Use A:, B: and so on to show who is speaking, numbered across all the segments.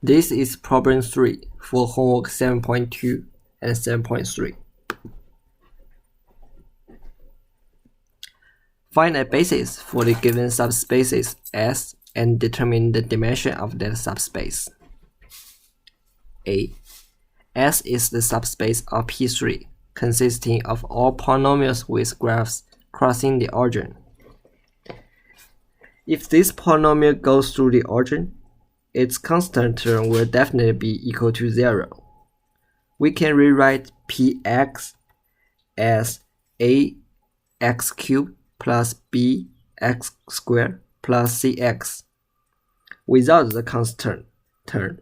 A: This is problem 3 for homework 7.2 and 7.3. Find a basis for the given subspaces S and determine the dimension of that subspace. A. S is the subspace of P3, consisting of all polynomials with graphs crossing the origin. If this polynomial goes through the origin, its constant term will definitely be equal to 0. We can rewrite Px as ax cubed plus bx squared plus cx without the constant term.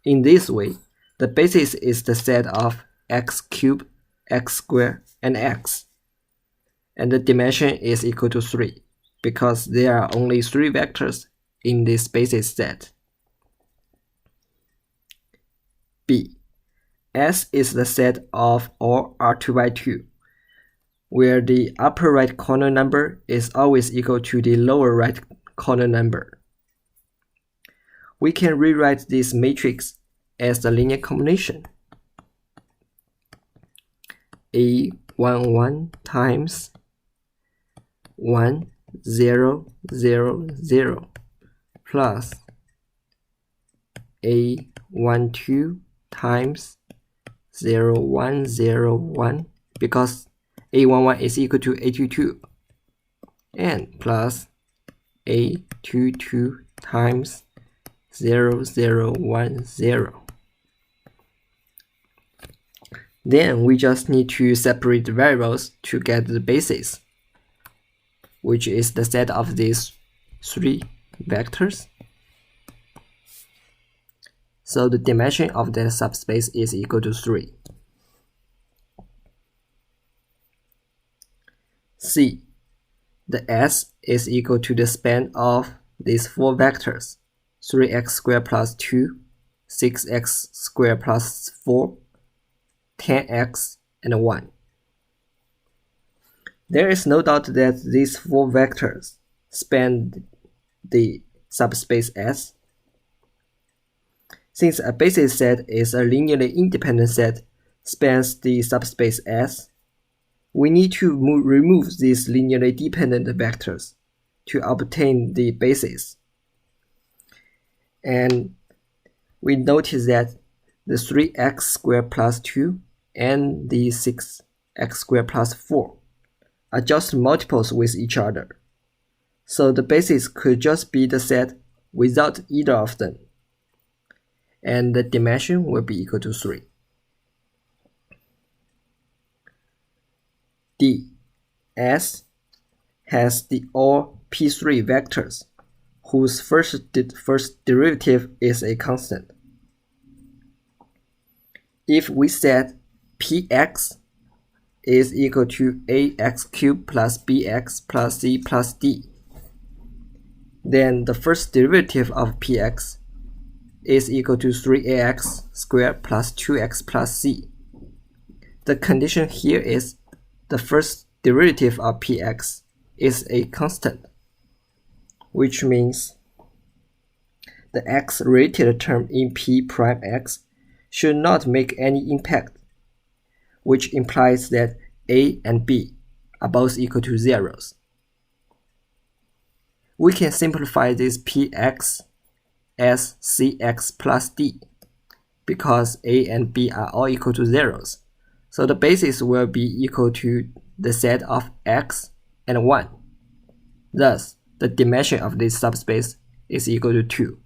A: In this way, the basis is the set of x cubed, x squared, and x, and the dimension is equal to 3 because there are only 3 vectors in this basis set. B. S is the set of all R2 by 2, where the upper right corner number is always equal to the lower right corner number. We can rewrite this matrix as a linear combination. A11 times 1 0 0 0 plus A12 times 0 1 0 1 because A11 is equal to A22, and plus A22 times 0 0 1 0. Then we just need to separate the variables to get the basis, which is the set of these 3 vectors. So the dimension of that subspace is equal to 3. C. The S is equal to the span of these 4 vectors, 3x squared plus 2, 6x squared plus 4, 10x, and 1. There is no doubt that these 4 vectors span the subspace S. Since a basis set is a linearly independent set spans the subspace S, we need to remove these linearly dependent vectors to obtain the basis. And we notice that the 3x squared plus 2 and the 6x squared plus 4 are just multiples with each other. So the basis could just be the set without either of them, and the dimension will be equal to 3. D. S has the all P3 vectors whose first derivative is a constant. If we set Px is equal to ax cubed plus bx plus c plus d, then the first derivative of Px is equal to 3ax squared plus 2x plus c. The condition here is the first derivative of Px is a constant, which means the x-related term in P prime x should not make any impact, which implies that a and b are both equal to 0s. We can simplify this Px as cx plus d because a and b are all equal to 0s. So the basis will be equal to the set of x and 1. Thus, the dimension of this subspace is equal to 2.